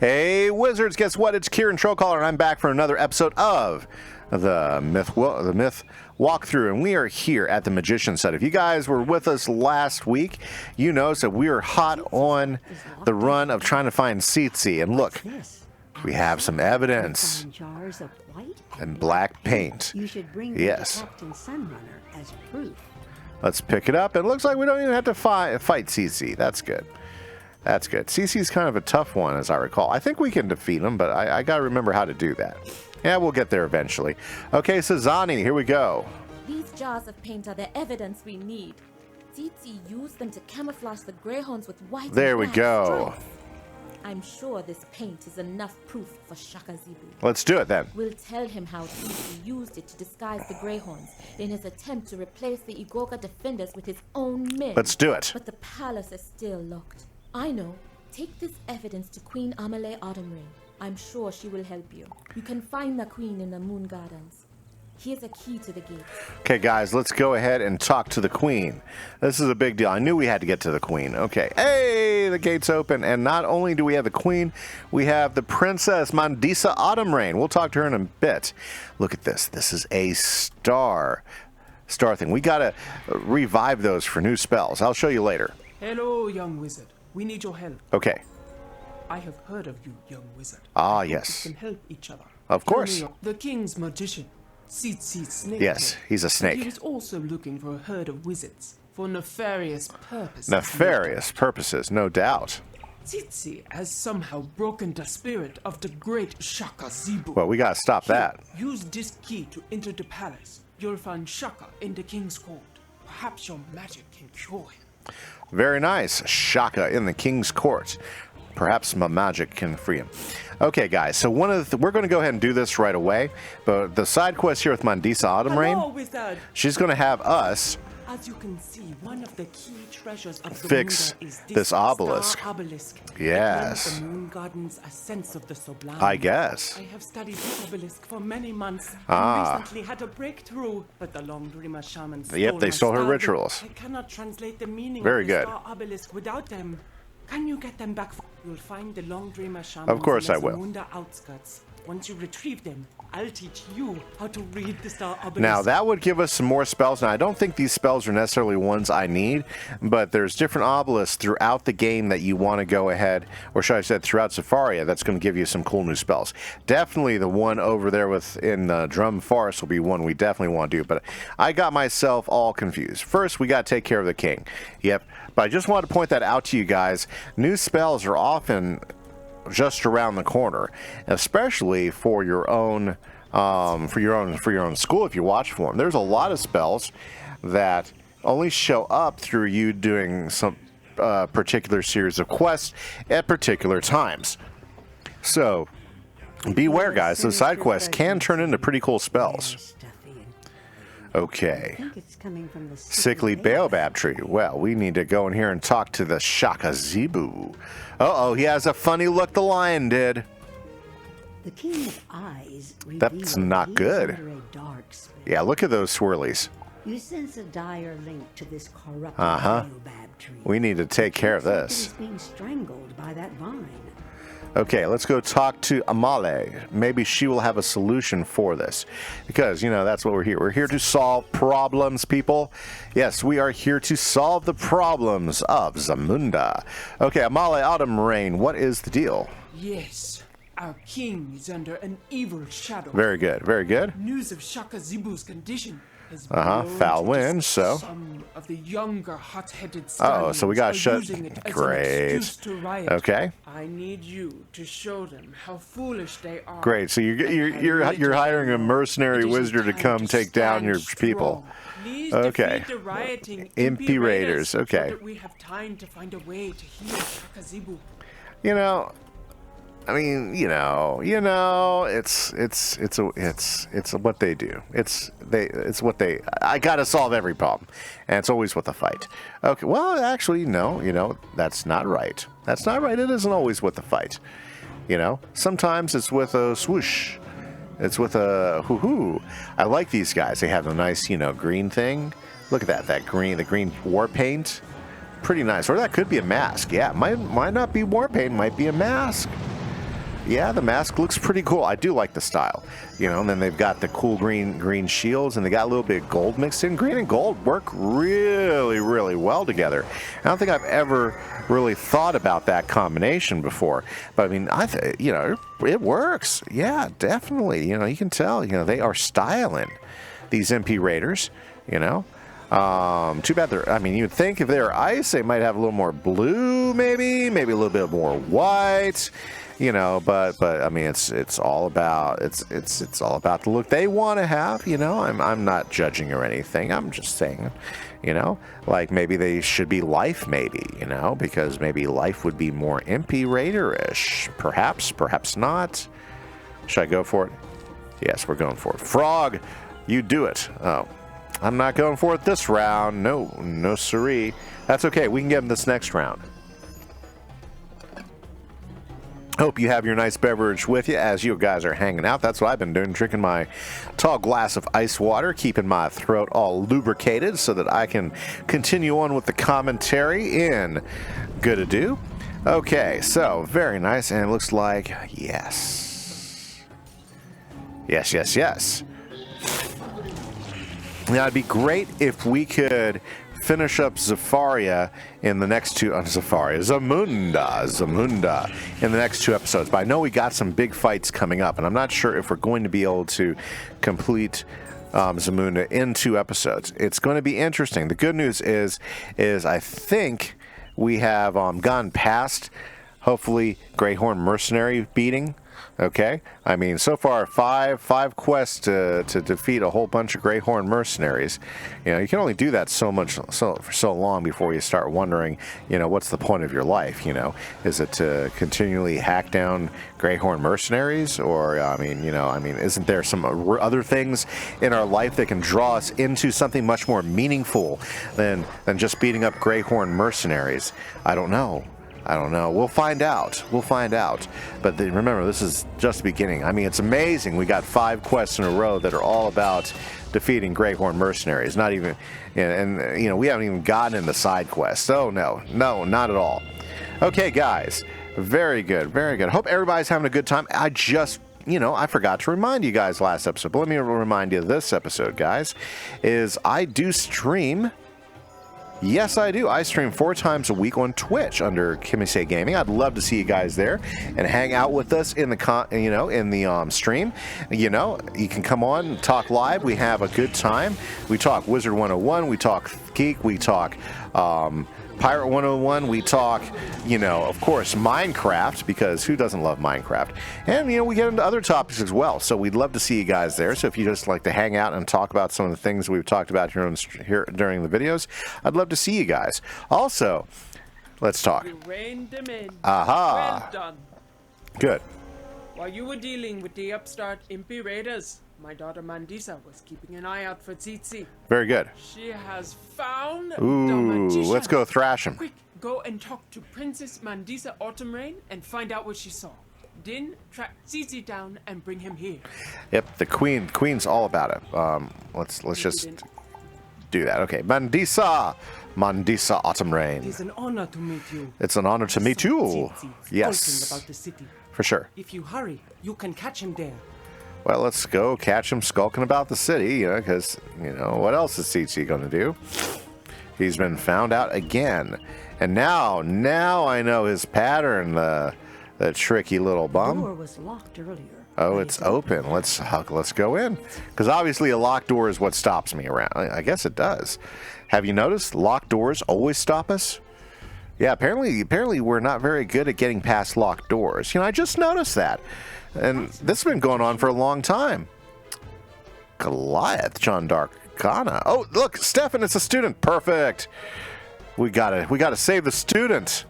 Hey, Wizards, guess what? It's Kieran Trollcaller, and I'm back for another episode of the Myth walkthrough, and we are here at the Magician set. If you guys were with us last week, you noticed that we are hot on the run of trying to find Kimise, and look, we have some evidence and black paint. Yes. Let's pick it up. It looks like we don't even have to fight Kimise. That's good. That's good. Cece's kind of a tough one, as I recall. I think we can defeat him, but I got to remember how to do that. Yeah, we'll get there eventually. Okay, Sazani, here we go. These jars of paint are the evidence we need. Kimise used them to camouflage the greyhounds with white. There we go. Stripes. I'm sure this paint is enough proof for Shaka Zibu. Let's do it then. We'll tell him how Kimise used it to disguise the greyhounds in his attempt to replace the Igoga defenders with his own men. Let's do it. But the palace is still locked. I know. Take this evidence to Queen Amale Autumnrain. I'm sure she will help you. You can find the queen in the Moon Gardens. Here's a key to the gate. Okay, guys, let's go ahead and talk to the queen. This is a big deal. I knew we had to get to the queen. Okay. Hey, the gate's open. And not only do we have the queen, we have the Princess Mandisa Autumnrain. We'll talk to her in a bit. Look at this. This is a star thing. We got to revive those for new spells. I'll show you later. Hello, young wizard. We need your help. Okay. I have heard of you, young wizard. Ah, yes. We can help each other. Of course. The king's magician, Kimise Snake. Yes, he's a snake. He was also looking for a herd of wizards for nefarious purposes. Nefarious purposes, no doubt. Kimise has somehow broken the spirit of the great Shaka Zibu. Well, we gotta stop that. Use this key to enter the palace. You'll find Shaka in the king's court. Perhaps your magic can cure him. Very nice. Shaka in the king's court. Perhaps my magic can free him. Okay, guys, so we're going to go ahead and do this right away. But the side quest here with Mandisa Autumnrain, she's going to have us as you can see, one of the key treasures of the fix is this obelisk. Obelisk. Yes. The Moon Gardens a sense of the sublime. I guess. I have studied the obelisk for many months and recently had a breakthrough, but the Long Dreamer shaman stole Yep, they stole her star rituals. I cannot translate the meaning Very of the good. star obelisk without them. Can you get them back? You'll find the Long Dreamer shaman Of course I will. Zamunda outskirts. Once you retrieve them, I'll teach you how to read the star obelisk. Now, that would give us some more spells. Now, I don't think these spells are necessarily ones I need, but there's different obelisks throughout the game that you want to go ahead, or should I say throughout Safaria, that's going to give you some cool new spells. Definitely the one over there in the Drum Forest will be one we definitely want to do, but I got myself all confused. First, we got to take care of the king. Yep, but I just wanted to point that out to you guys. New spells are often just around the corner, especially for your own school. If you watch for them, there's a lot of spells that only show up through you doing some particular series of quests at particular times. So beware, guys. Those side quests can turn into pretty cool spells. Okay. Sickly baobab tree. Well, we need to go in here and talk to the Shaka Zibu. Uh-oh, he has a funny look, the lion did. The king of eyes. That's not good. Yeah, look at those swirlies. You sense a dire link to this corrupt baobab tree. We need to take care of this. It's being strangled by that vine. Okay, let's go talk to Amale. Maybe she will have a solution for this. Because, you know, that's what we're here. We're here to solve problems, people. Yes, we are here to solve the problems of Zamunda. Okay, Amale Autumnrain, what is the deal? Yes, our king is under an evil shadow. Very good, very good. News of Shaka Zibu's condition has foul wind, so. Some of the younger hot-headed so we gotta shut. Great. Okay. I need you to show them how foolish they are. Great. So you're hiring a mercenary wizard to come take down your people. Okay. Impy Raiders. Okay. So that we have time to find a way to heal Shaka Zibu. You know, I mean, you know, it's what they do. I gotta solve every problem, and it's always with a fight. Okay, well, actually, no, that's not right. That's not right. It isn't always with the fight. You know, sometimes it's with a swoosh. It's with a hoo-hoo. I like these guys. They have a nice, green thing. Look at that, the green war paint. Pretty nice. Or that could be a mask. Yeah, might not be war paint. Might be a mask. Yeah, the mask looks pretty cool. I do like the style, you know. And then they've got the cool green shields, and they got a little bit of gold mixed in. Green and gold work really, really well together. I don't think I've ever really thought about that combination before, but I mean, you know, it works. Yeah, definitely. You know, you can tell. You know, they are styling these MP Raiders. You know. Too bad they're, I mean, you'd think if they were ice, they might have a little more blue, maybe a little bit more white, you know, but I mean, it's all about, it's all about the look they want to have, you know. I'm not judging or anything. I'm just saying, you know, like maybe they should be life, maybe, you know, because maybe life would be more MP Raider-ish. Perhaps not. Should I go for it? Yes, we're going for it. Frog, you do it. Oh. I'm not going for it this round. No siree. That's okay. We can get him this next round. Hope you have your nice beverage with you as you guys are hanging out. That's what I've been doing, drinking my tall glass of ice water, keeping my throat all lubricated so that I can continue on with the commentary in Good Ado. Okay, so very nice, and it looks like yes. Yes. Now, it'd be great if we could finish up Zafaria in the next two... Zamunda in the next two episodes. But I know we got some big fights coming up, and I'm not sure if we're going to be able to complete Zamunda in 2 episodes. It's going to be interesting. The good news is I think we have gone past, hopefully, Greyhorn Mercenary beating. Okay, I mean, so far five quests to defeat a whole bunch of Greyhorn mercenaries. You know, you can only do that for so long before you start wondering, you know, what's the point of your life? You know, is it to continually hack down Greyhorn mercenaries, or I mean, isn't there some other things in our life that can draw us into something much more meaningful than just beating up Greyhorn mercenaries? I don't know. We'll find out. But remember, this is just the beginning. I mean, it's amazing. We got 5 quests in a row that are all about defeating Greyhorn mercenaries. Not even, and you know, we haven't even gotten in the side quests. So no, not at all. Okay, guys. Very good. Hope everybody's having a good time. I forgot to remind you guys last episode, but let me remind you this episode, guys, is I do stream. Yes, I do. I stream 4 times a week on Twitch under Kimise Gaming. I'd love to see you guys there and hang out with us in the stream. You know, you can come on and talk live. We have a good time. We talk Wizard101. We talk Geek. We talk Pirate 101. We talk, you know, of course, Minecraft, because who doesn't love Minecraft? And, you know, we get into other topics as well. So we'd love to see you guys there. So if you just like to hang out and talk about some of the things we've talked about here during the videos, I'd love to see you guys. Also, let's talk. You reined them in. Aha. Well done. Good. While you were dealing with the upstart Impy Raiders, my daughter Mandisa was keeping an eye out for Tsitsi. Very good. She has found the Ooh, magician. let's go thrash him. Quick, go and talk to Princess Mandisa Autumn Rain and find out what she saw. Then track Tsitsi down and bring him here. Yep, the queen's all about it. Let's just do that. Okay, Mandisa Autumn Rain. It is an honor to meet you. It's an honor to meet you. Yes, About the city. for sure. If you hurry, you can catch him there. Well, let's go catch him skulking about the city, you know, because, you know, what else is Tsitsi going to do? He's been found out again. And now I know his pattern, the tricky little The bum. door was locked earlier. Oh, it's open. Let's go in. Because obviously a locked door is what stops me around. I guess it does. Have you noticed locked doors always stop us? Yeah, apparently we're not very good at getting past locked doors. You know, I just noticed that. And this has been going on for a long time. Goliath, John Darkana. Oh, look, Stefan, it's a student. Perfect. We gotta save the student.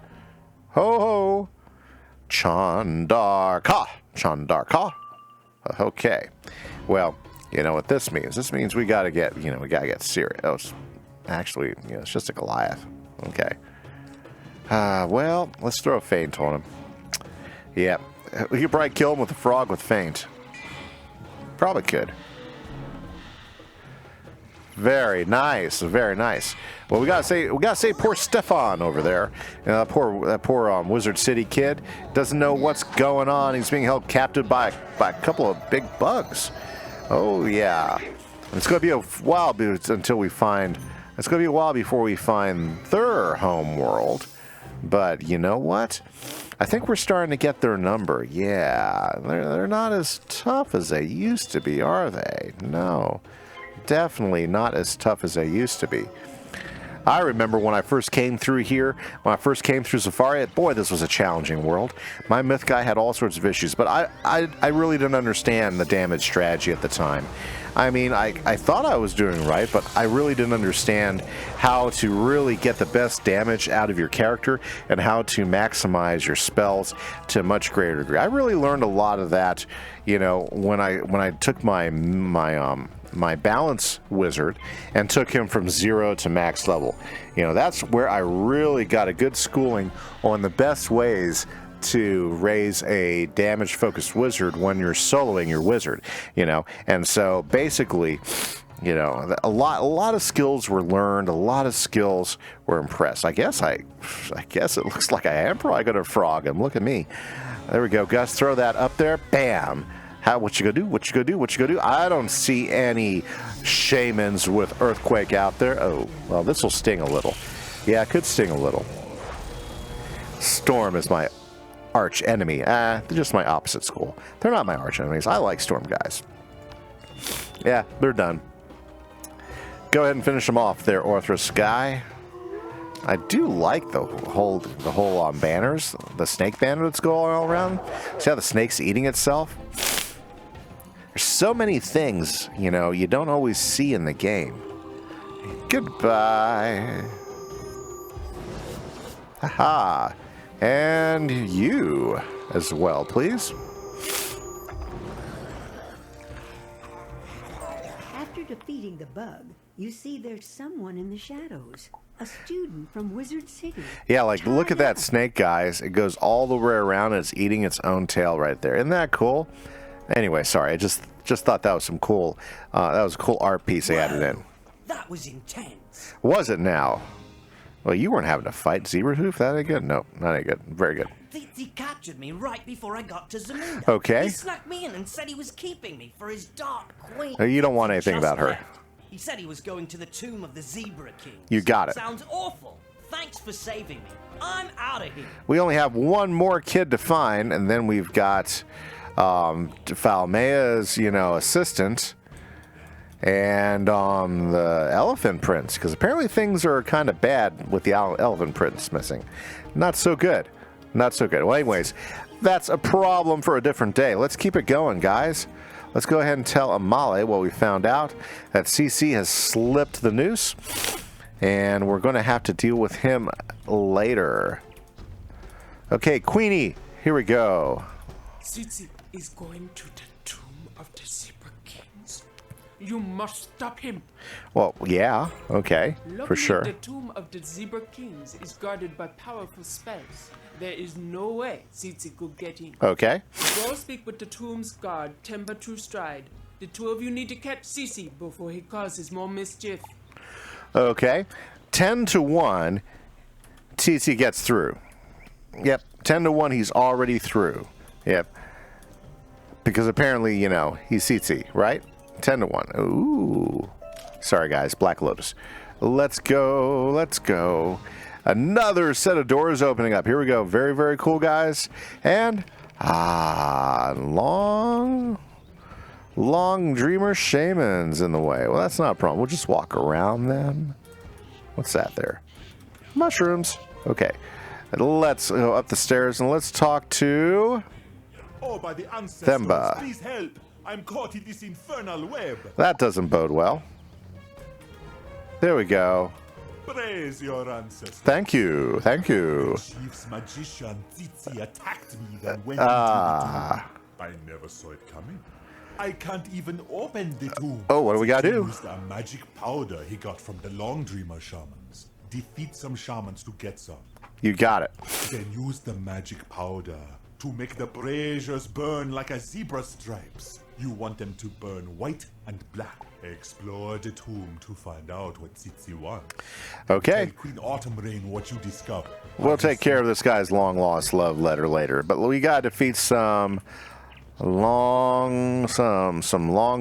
Ho ho. Chandarka. Okay. Well, you know what this means. This means we gotta get serious. Oh, actually, you know, it's just a Goliath. Okay. Well, let's throw a feint on him. Yeah. We could probably kill him with a frog with feint. Probably could. Very nice, very nice. Well, we gotta say, poor Stefan over there, that poor Wizard City kid doesn't know what's going on. He's being held captive by a couple of big bugs. Oh yeah, it's gonna be a while until we find. It's gonna be a while before we find their home world. But you know what? I think we're starting to get their number. Yeah, they're not as tough as they used to be, are they? No. Definitely not as tough as they used to be. I remember when I first came through here, when I first came through Safari, boy, this was a challenging world. My myth guy had all sorts of issues, but I really didn't understand the damage strategy at the time. I mean, I thought I was doing right, but I really didn't understand how to really get the best damage out of your character and how to maximize your spells to a much greater degree. I really learned a lot of that, you know, when I took my balance wizard and took him from 0 to max level. You know, that's where I really got a good schooling on the best ways to raise a damage focused wizard when you're soloing your wizard, you know. And so basically, you know, a lot of skills were learned, a lot of skills were impressed. I guess it looks like I am probably gonna frog him. Look at me. There we go, Gus. Throw that up there. Bam. What you gonna do? What you gonna do? What you gonna do? I don't see any shamans with earthquake out there. Oh, well, this will sting a little. Yeah, it could sting a little. Storm is my arch enemy. They're just my opposite school. They're not my arch enemies. I like Storm guys. Yeah, they're done. Go ahead and finish them off there, Orthrus guy. I do like the whole banners, the snake banner that's going all around. See how the snake's eating itself? There's so many things, you know, you don't always see in the game. Goodbye. Haha. And you as well, please. After defeating the bug, you see there's someone in the shadows. A student from Wizard City. Yeah, like, look at that snake, guys. It goes all the way around and it's eating its own tail right there. Isn't that cool? Anyway, sorry, I just thought that was some cool, that was a cool art piece they added in. That was intense. Was it now? Well, you weren't having to fight Zebra Hoof. That ain't good? No, not ain't good. Very good. He captured me right before I got to Zamunda. Okay. He snuck me in and said he was keeping me for his dark queen. You don't want anything Just about her. left. He said he was going to the tomb of the Zebra Kings. You got it. Sounds awful. Thanks for saving me. I'm out of here. We only have one more kid to find, and then we've got Falmea's, you know, assistant, and the Elephant Prince, because apparently things are kind of bad with the Elephant Prince missing. Not so good. Not so good. Well, anyways, that's a problem for a different day. Let's keep it going, guys. Let's go ahead and tell Amale what we found out, that CC has slipped the noose, and we're going to have to deal with him later. Okay, Queenie, here we go. Tsitsi is going to the tomb of the Zebra Kings. You must stop him. Well, yeah, okay, for Luckily, sure. the tomb of the Zebra Kings is guarded by powerful spells. There is no way Tsitsi could get in. Okay. Go speak with the tomb's guard, Temper True Stride. The two of you need to catch Tsitsi before he causes more mischief. Okay. 10-1, TC gets through. Yep, 10-1, he's already through. Yep. Because apparently, you know, he's CC, right? 10-1. Ooh. Sorry, guys. Black Lotus. Let's go. Let's go. Another set of doors opening up. Here we go. Very, very cool, guys. And, long Dreamer Shaman's in the way. Well, that's not a problem. We'll just walk around them. What's that there? Mushrooms. Okay. Let's go up the stairs and let's talk to Oh, by the ancestors, Themba. please help. I'm caught in this infernal web. That doesn't bode well. There we go. Praise your ancestors. Thank you. Thank you. Chief's magician Tsitsi attacked me then went into the tomb. I never saw it coming. I can't even open the tomb. Oh, what do we gotta Tsitsi do? used a magic powder he got from the Long Dreamer shamans. Defeat some shamans to get some. You got it. Then use the magic powder to make the braziers burn like a zebra's stripes. You want them to burn white and black. Explore the tomb to find out what Tsitsi wants. Okay. Tell Queen Autumn Rain what you discover. We'll take care of this guy's long-lost love letter later. But we got to defeat some long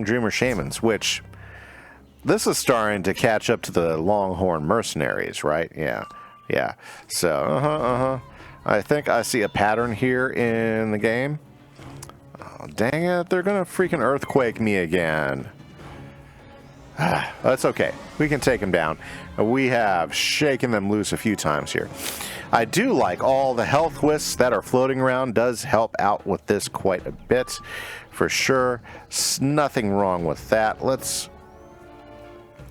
Dreamer Shamans, which this is starting to catch up to the Longhorn Mercenaries, right? Yeah. So, I think I see a pattern here in the game. Oh, dang it. They're going to freaking earthquake me again. That's okay. We can take them down. We have shaken them loose a few times here. I do like all the health wisps that are floating around. Does help out with this quite a bit, for sure. Nothing wrong with that. Let's...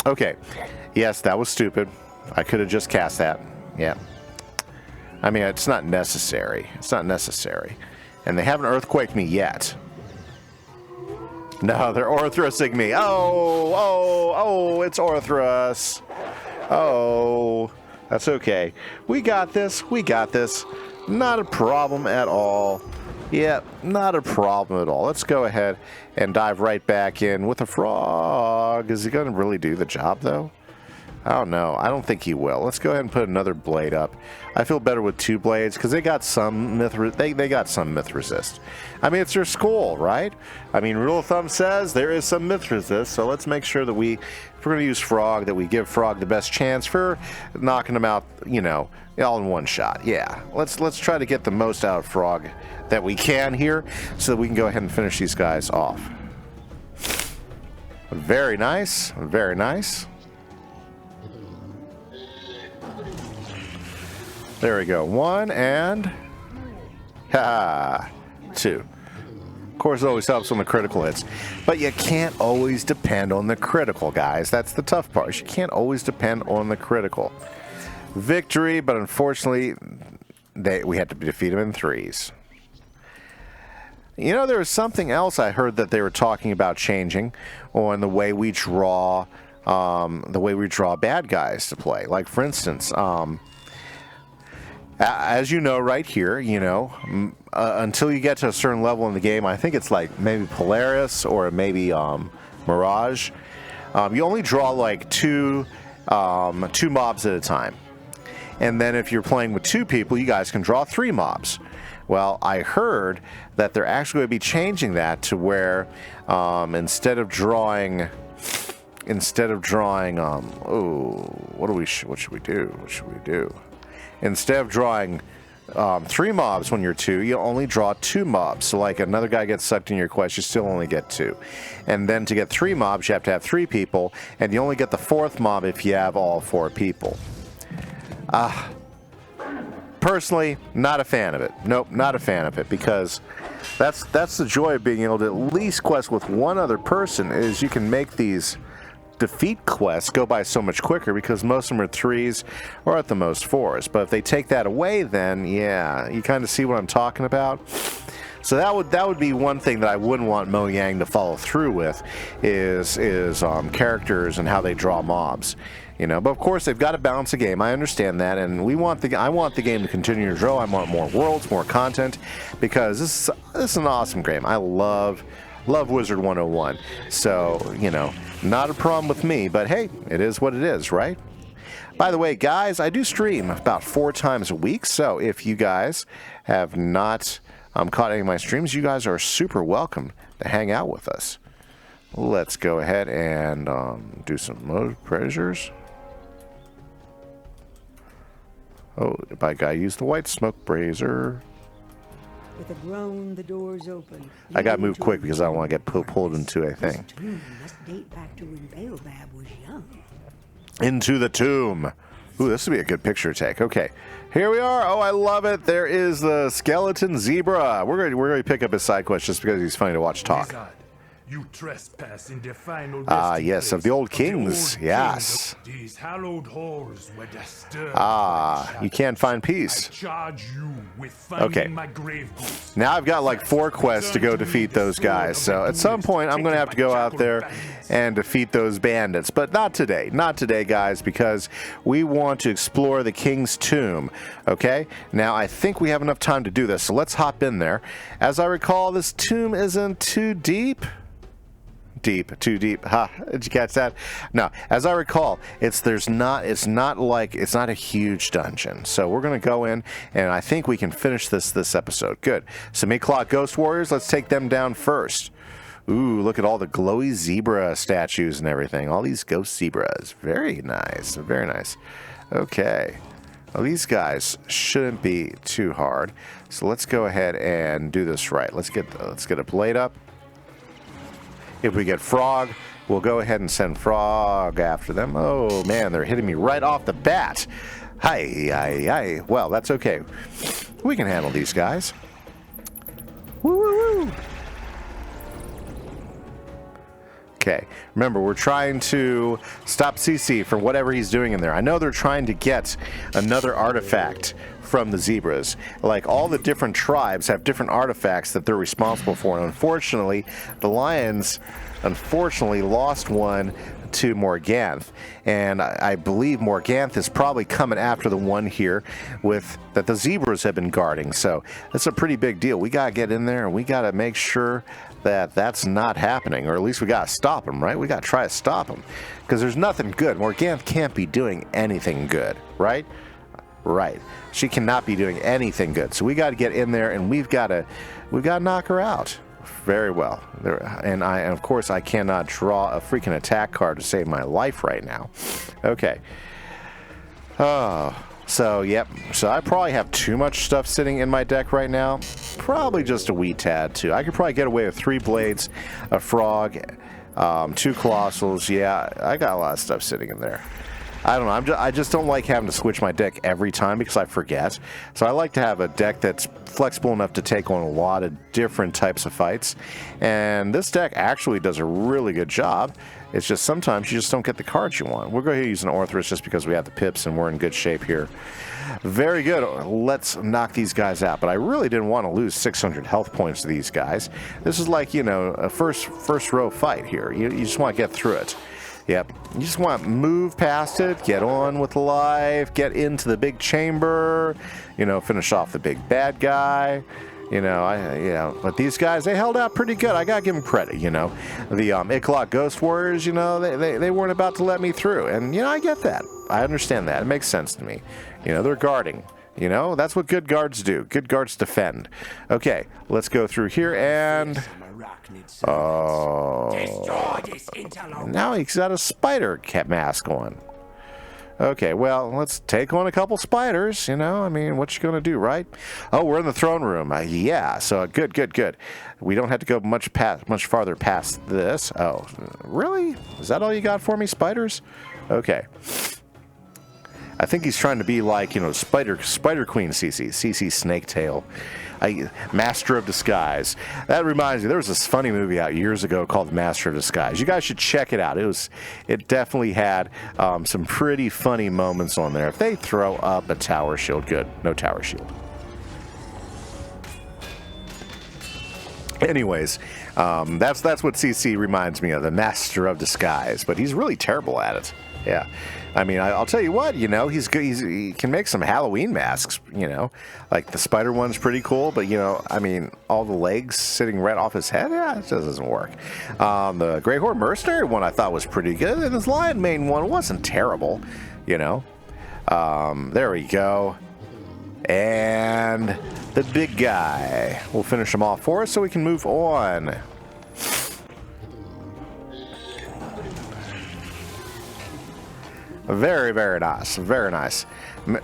Okay. Yes, that was stupid. I could have just cast that. Yeah. I mean, it's not necessary. It's not necessary. And they haven't earthquaked me yet. No, they're Orthrusing me. Oh, it's Orthrus. Oh, that's okay. We got this. Not a problem at all. Yep, not a problem at all. Let's go ahead and dive right back in with a frog. Is he going to really do the job, though? I don't know. I don't think he will. Let's go ahead and put another blade up. I feel better with 2 blades because they got some myth. They got some myth resist. I mean, it's their skull, right? I mean, rule of thumb says there is some myth resist. So let's make sure that if we're going to use Frog, that we give Frog the best chance for knocking him out. All in one shot. Yeah. Let's try to get the most out of Frog that we can here, so that we can go ahead and finish these guys off. Very nice. Very nice. There we go. 1 and 2. Of course, it always helps on the critical hits. But you can't always depend on the critical, guys. That's the tough part. You can't always depend on the critical. Victory, but unfortunately, we had to defeat him in 3s. There was something else I heard that they were talking about changing on the way we draw bad guys to play. Like, for instance, as you know, right here, until you get to a certain level in the game, I think it's like maybe Polaris or maybe Mirage, you only draw like two mobs at a time. And then if you're playing with 2 people, you guys can draw 3 mobs. Well, I heard that they're actually going to be changing that to where instead of drawing, what should we do? Instead of drawing 3 mobs when you're 2, you only draw 2 mobs. So like another guy gets sucked in your quest, you still only get 2. And then to get 3 mobs, you have to have 3 people, and you only get the 4th mob if you have all 4 people. Personally, not a fan of it. Nope, not a fan of it, because that's the joy of being able to at least quest with one other person, is you can make these defeat quests go by so much quicker, because most of them are 3s or at the most 4s. But if they take that away, then yeah, you kind of see what I'm talking about. So that would be one thing that I wouldn't want Mojang to follow through with, is characters and how they draw mobs. But of course they've got to balance the game. I understand that, and I want the game to continue to grow. I want more worlds, more content, because this is an awesome game. I love Wizard101. So not a problem with me. But hey, it is what it is, right? By the way, guys, I do stream about 4 times a week. So if you guys have not caught any of my streams, you guys are super welcome to hang out with us. Let's go ahead and do some mode pressures. Oh, by guy, use the white smoke brazier. With a groan, the doors open. I got to move quick because I don't want to get pulled into a thing. This tomb must date back to when Baobab was young. Into the tomb. Ooh, this would be a good picture to take. Okay, here we are. Oh, I love it. There is the skeleton zebra. We're going to pick up his side quest just because he's funny to watch talk. Wizard, you trespass in the final yes, of the old kings. Yes. These hallowed halls were disturbed. You can't find peace. I charge you with finding my grave goods. Now I've got like 4 quests to go defeat those guys. So at some point I'm going to have to go out there and defeat those bandits. But not today. Not today, guys, because we want to explore the king's tomb. Okay? Now I think we have enough time to do this. So let's hop in there. As I recall, this tomb isn't too deep. deep, too deep. Ha! Did you catch that? No, as I recall, it's not a huge dungeon. So we're gonna go in, and I think we can finish this episode. Good. So Mid-Clock Ghost Warriors, let's take them down first. Ooh, look at all the glowy zebra statues and everything. All these ghost zebras. Very nice. Very nice. Okay. Well, these guys shouldn't be too hard. So let's go ahead and do this right. Let's get a blade up. If we get Frog, we'll go ahead and send Frog after them. Oh, man, they're hitting me right off the bat. Hi. Well, that's okay. We can handle these guys. Woo, woo, woo. Okay, remember, we're trying to stop CC from whatever he's doing in there. I know they're trying to get another artifact from the zebras. Like, all the different tribes have different artifacts that they're responsible for. And unfortunately, the lions, lost one to Morganth. And I believe Morganth is probably coming after the one here that the zebras have been guarding. So that's a pretty big deal. We got to get in there, and we got to make sure that's not happening, or at least we got to stop him, right? We got to try to stop him, because there's nothing good. Morganth can't be doing anything good, right? Right. She cannot be doing anything good. So we got to get in there, and we've got to knock her out. Very well. And of course, I cannot draw a freaking attack card to save my life right now. Okay. Oh. So, yep. So I probably have too much stuff sitting in my deck right now. Probably just a wee tad, too. I could probably get away with 3 blades, a frog, 2 colossals. Yeah, I got a lot of stuff sitting in there. I don't know. I just don't like having to switch my deck every time because I forget. So I like to have a deck that's flexible enough to take on a lot of different types of fights. And this deck actually does a really good job. It's just sometimes you just don't get the cards you want. We'll go ahead and use an Orthrus just because we have the pips and we're in good shape here. Very good. Let's knock these guys out. But I really didn't want to lose 600 health points to these guys. This is like, you know, a first row fight here. You just want to get through it. Yep. You just want to move past it, get on with life, get into the big chamber, you know, finish off the big bad guy. You know, but these guys, they held out pretty good. I gotta give them credit, you know. The Mid-Clock Ghost Warriors, you know, they weren't about to let me through. And, you know, I get that. I understand that. It makes sense to me. You know, they're guarding. You know, that's what good guards do. Good guards defend. Okay, let's go through here and... Oh... Now he's got a spider cat mask on. Okay, well, let's take on a couple spiders, you know. I mean, what you gonna do, right? Oh, we're in the throne room. Yeah, so good. We don't have to go much farther past this. Oh, really? Is that all you got for me, spiders? Okay. I think he's trying to be like, you know, Spider Queen CC Snaketail. Master of Disguise. That reminds me, there was this funny movie out years ago called Master of Disguise. You guys should check it out. It definitely had some pretty funny moments on there. If they throw up a tower shield, good. No tower shield. Anyways, that's what CC reminds me of, the Master of Disguise. But he's really terrible at it. Yeah. I mean, I'll tell you what, you know, he's good. He can make some Halloween masks, you know. Like, the spider one's pretty cool, but, you know, I mean, all the legs sitting right off his head, yeah, it just doesn't work. The Grey Horde Mercenary one I thought was pretty good, and his Lion Mane one wasn't terrible, you know. There we go. And the big guy. We'll finish him off for us so we can move on. Very, very nice. Very nice.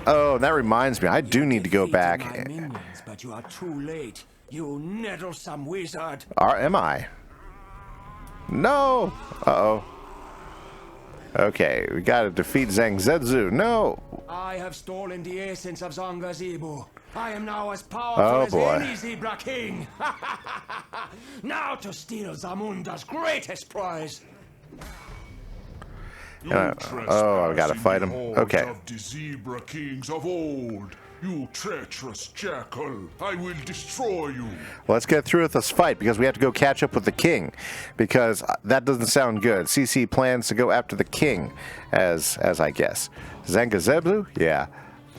Oh, that reminds me. I do need to go back. Minions, but you are too late. You nettlesome wizard. Am I? No. Uh-oh. Okay, we gotta defeat Zangzetsu. No. I have stolen the essence of Zangazebu. I am now as powerful as any zebra king. Now to steal Zamunda's greatest prize. Oh, I gotta fight him. Okay. Of the zebra kings of old. You treacherous jackal, I will destroy you. Let's get through with this fight because we have to go catch up with the king, because that doesn't sound good. CC plans to go after the king, as I guess. Zangazebu? Yeah.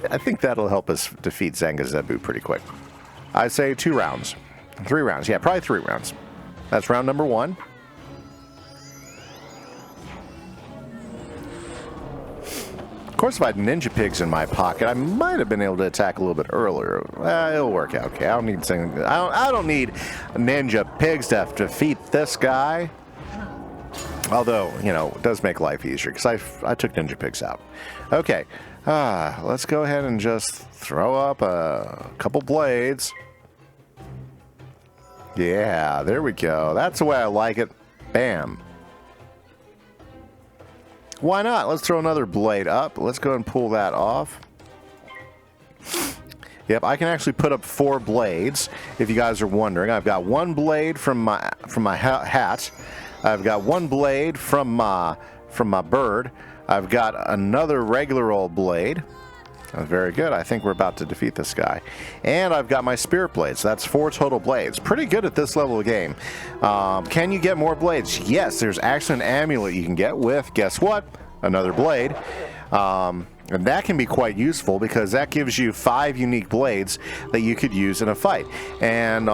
I think that'll help us defeat Zangazebu pretty quick. I say 2 rounds. 3 rounds. Yeah, probably 3 rounds. That's round number 1. course, if I had ninja pigs in my pocket, I might have been able to attack a little bit earlier. It'll work out okay. I don't need I don't need ninja pigs to defeat this guy. Although, you know, it does make life easier because I took ninja pigs out. Okay, let's go ahead and just throw up a couple blades. Yeah, there we go. That's the way I like it. Bam. Why not? Let's throw another blade up. Let's go and pull that off. Yep, I can actually put up 4 blades, if you guys are wondering. I've got 1 blade from my hat. I've got 1 blade from my bird. I've got another regular old blade. Very good. I think we're about to defeat this guy. And I've got my spirit blades. That's 4 total blades. Pretty good at this level of game. Can you get more blades? Yes, there's actually an amulet you can get with, guess what? Another blade. And that can be quite useful because that gives you 5 unique blades that you could use in a fight. And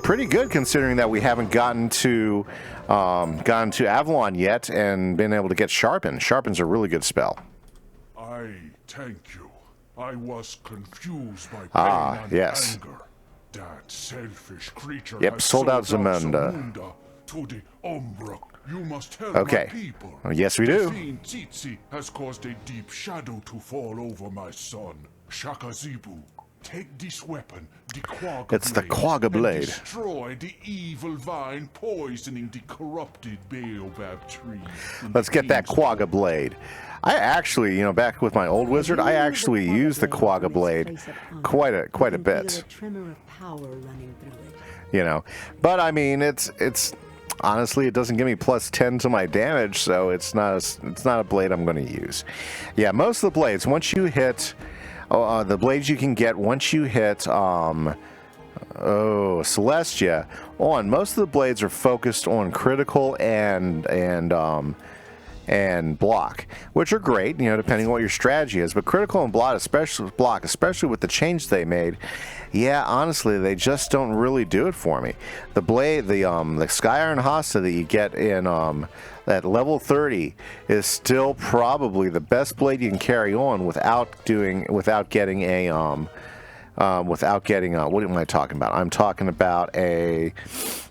pretty good considering that we haven't gotten to Avalon yet and been able to get Sharpen. Sharpen's a really good spell. I thank you. I was confused by pain and yes. anger. That selfish creature has sold out Zamunda to the Umbra. You must help okay. my people. Yes, we do. The fiend Tsitsi has caused a deep shadow to fall over my son, Shaka Zebu. Take this weapon, the Quagga It's the Quagga blade. And destroy the evil vine poisoning the corrupted baobab tree. Let's get that Quagga blade. I actually, you know, back with my old wizard, I actually used the Quagga blade quite a bit. You know, but I mean, it's honestly, it doesn't give me +10 to my damage, so it's not a blade I'm going to use. Yeah, most of the blades, once you hit the blades you can get once you hit Celestia on, most of the blades are focused on critical and block, which are great, you know, depending on what your strategy is. But critical and block, especially with the change they made, yeah, honestly, they just don't really do it for me. The blade, the Sky Iron Hasta that you get in at level 30 is still probably the best blade you can carry on without getting what am I talking about? I'm talking about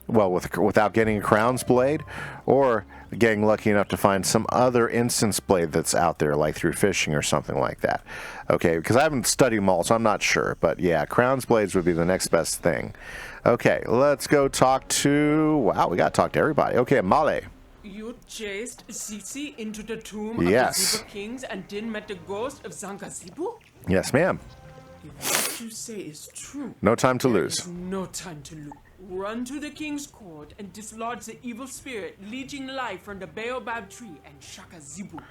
without getting a Crown's blade, or getting lucky enough to find some other instance blade that's out there, like through fishing or something like that. Okay, because I haven't studied them all, so I'm not sure. But yeah, Crown's blades would be the next best thing. Okay, let's go talk to... Wow, we got to talk to everybody. Okay, Male. You chased Sisi into the tomb of the Ziba kings and then met the ghost of Zangazibu? Yes, ma'am. If what you say is true, no time to lose. There is no time to lose. Run to the king's court and dislodge the evil spirit leeching life from the baobab tree and Shaka Zibu.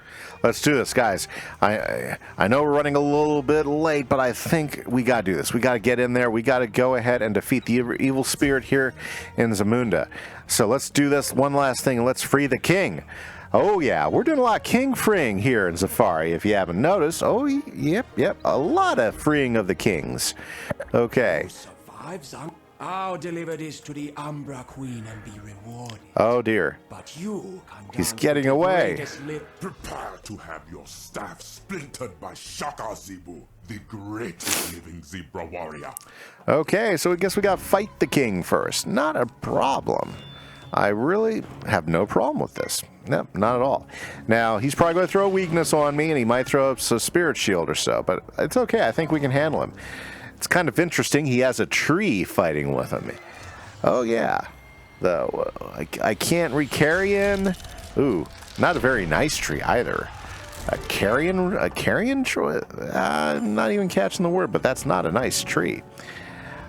Let's do this, guys. I know we're running a little bit late, but I think we got to do this. We got to get in there. We got to go ahead and defeat the evil spirit here in Zamunda. So let's do this one last thing, and let's free the king. Oh, yeah, we're doing a lot of king freeing here in Safari, if you haven't noticed. Oh, yep, a lot of freeing of the kings. Okay. I'll deliver this to the Umbra Queen and be rewarded. Oh, dear. But you can He's getting away. Prepare to have your staff splintered by Shaka Zebu, the greatest living zebra warrior. Okay, so I guess we got to fight the king first. Not a problem. I really have no problem with this. No, not at all. Now, he's probably going to throw a weakness on me, and he might throw up a spirit shield or so, but it's okay. I think we can handle him. It's kind of interesting. He has a tree fighting with him. Oh, yeah. I can't re-carrion. Ooh, not a very nice tree either. A carrion tree? I'm not even catching the word, but that's not a nice tree.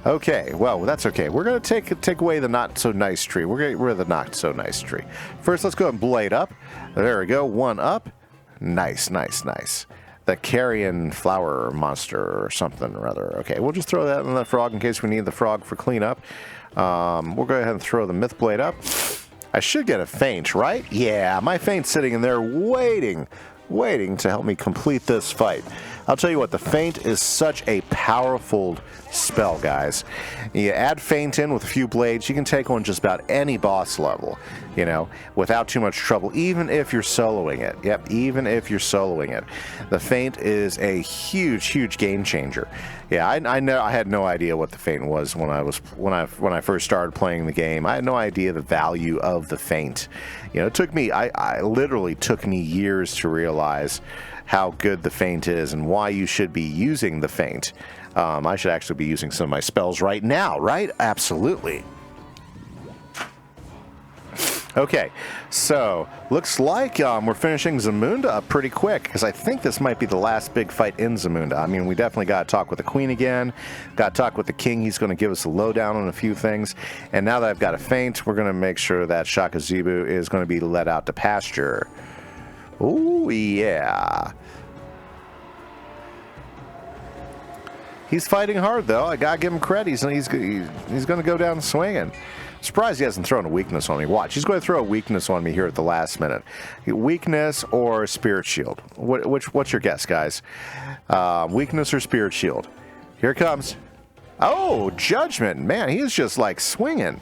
Okay, well, that's okay. We're going to take away the not-so-nice tree. We're going to get rid of the not-so-nice tree. First, let's go and blade up. There we go. One up. Nice, nice, nice. The carrion flower monster or something or other. Okay, we'll just throw that in the frog in case we need the frog for cleanup. We'll go ahead and throw the myth blade up. I should get a feint, right? Yeah, my feint's sitting in there waiting to help me complete this fight. I'll tell you what, the Feint is such a powerful spell, guys. You add Feint in with a few blades, you can take on just about any boss level, you know, without too much trouble, even if you're soloing it. Yep, even if you're soloing it. The Feint is a huge, huge game changer. Yeah, I had no idea what the Feint was when I first started playing the game. I had no idea the value of the Feint. You know, it took me, I literally took me years to realize how good the Feint is and why you should be using the Feint. I should actually be using some of my spells right now, right? Absolutely. Okay, so looks like we're finishing Zamunda up pretty quick, because I think this might be the last big fight in Zamunda. I mean, we definitely got to talk with the Queen again, got to talk with the King. He's going to give us a lowdown on a few things, and now that I've got a Feint, we're going to make sure that Shaka Zebu is going to be let out to pasture. Oh yeah. He's fighting hard, though. I gotta give him credit. He's going to go down swinging. Surprised he hasn't thrown a weakness on me. Watch, he's going to throw a weakness on me here at the last minute. Weakness or Spirit Shield? What's your guess, guys? Weakness or Spirit Shield? Here it comes. Oh, Judgment. Man, he's just like swinging.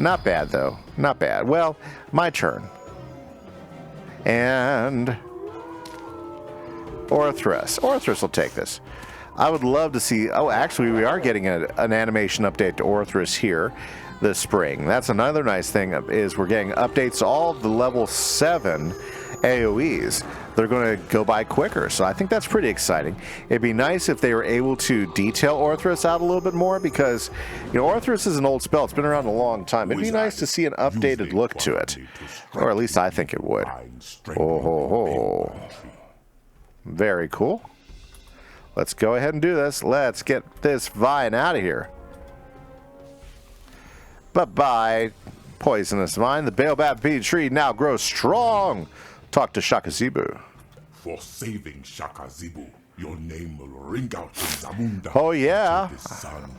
Not bad, though. Not bad. Well, my turn. And Orthrus. Orthrus will take this. I would love to see... Oh, actually, we are getting an animation update to Orthrus here this spring. That's another nice thing, is we're getting updates to all of the level 7 AoEs. They're going to go by quicker, so I think that's pretty exciting. It'd be nice if they were able to detail Orthrus out a little bit more, because, you know, Orthrus is an old spell. It's been around a long time. It'd be nice to see an updated look to it, or at least I think it would. Oh, ho, ho. Very cool. Let's go ahead and do this. Let's get this vine out of here. Bye-bye, poisonous vine. The baobab pea tree now grows strong. Talk to Shaka Zebu. For saving Shaka Zebu, your name will ring out in Zamunda. Oh, yeah.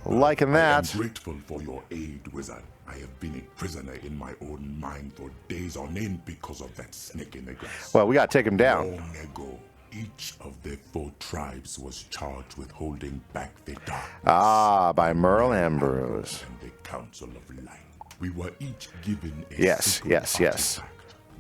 Liking that. I am grateful for your aid, Wizard. I have been a prisoner in my own mind for days on end because of that snake in the grass. Well, we got to take him down. Long ago, each of the 4 tribes was charged with holding back the darkness. Ah, by Merle Ambrose. And the Council of Light. We were each given a yes. artifact,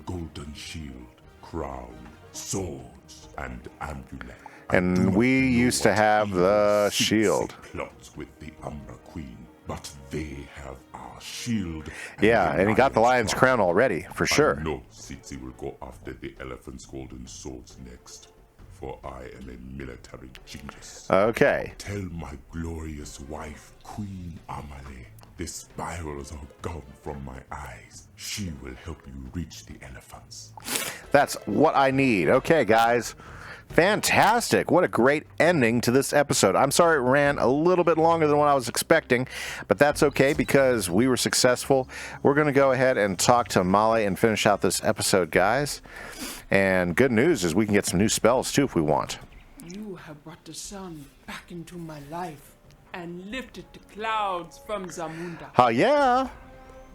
golden shield, crown, swords, and amulet. And we used to have the shield. Plots with the Umbra Queen, but they have our shield. Yeah, and he got the lion's crown already, for sure. I know Tsitsi will go after the elephant's golden swords next, for I am a military genius. Okay. Tell my glorious wife, Queen Amale, the spirals are gone from my eyes. She will help you reach the elephants. That's what I need. Okay, guys. Fantastic. What a great ending to this episode. I'm sorry it ran a little bit longer than what I was expecting, but that's okay because we were successful. We're going to go ahead and talk to Male and finish out this episode, guys. And good news is we can get some new spells, too, if we want. You have brought the sun back into my life and lifted the clouds from Zamunda. Oh, yeah.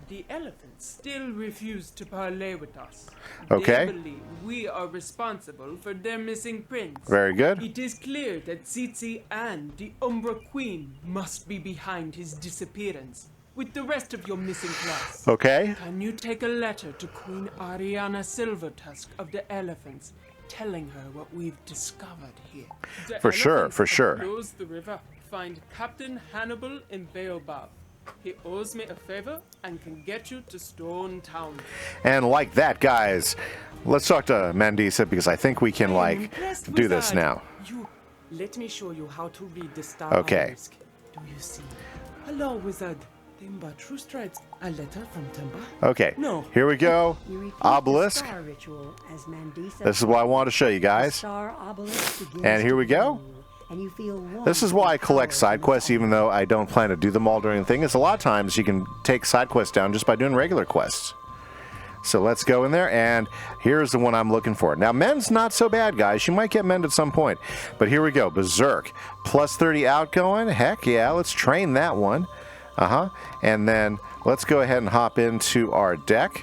The elephants still refuse to parley with us. Okay. They believe we are responsible for their missing prince. Very good. It is clear that Tsitsi and the Umbra Queen must be behind his disappearance, with the rest of your missing class. Okay. Can you take a letter to Queen Ariana Silvertusk of the Elephants, telling her what we've discovered here? For sure, for sure. Close the river. Find Captain Hannibal in Baobab. He owes me a favor and can get you to Stone Town. And like that, guys, let's talk to Mandisa because I think we can, like, do this now. Let me show you how to read the star. Okay. Do you see? Hello, Wizard. Timba True Strides. A letter from Timba. Okay. No. Here we go. You repeat Obelisk. the star ritual as Mandisa. This is what I wanted to show you guys. Star obelisk begins And here we to go. glow, and you feel warm This is why I collect power side quests, even though I don't plan to do them all during the thing. It's a lot of times you can take side quests down just by doing regular quests. So let's go in there, and here's the one I'm looking for. Now, Mend's not so bad, guys. You might get Mend at some point. But here we go. Berserk. Plus 30 outgoing. Heck yeah, let's train that one. And then let's go ahead and hop into our deck.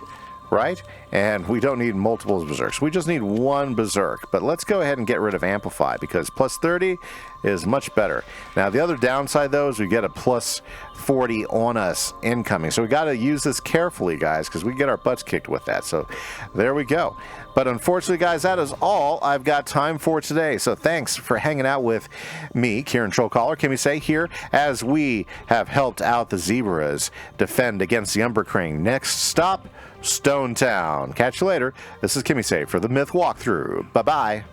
right? And we don't need multiple berserks. We just need one berserk. But let's go ahead and get rid of amplify because plus 30 is much better. Now the other downside though is we get a plus 40 on us incoming. So we got to use this carefully, guys, because we get our butts kicked with that. So there we go. But unfortunately, guys, that is all I've got time for today. So thanks for hanging out with me, Kieran Trollcaller, Kimise here, as we have helped out the Zebras defend against the Umber Crane. Next stop, Stone Town. Catch you later. This is Kimise for the Myth Walkthrough. Bye-bye.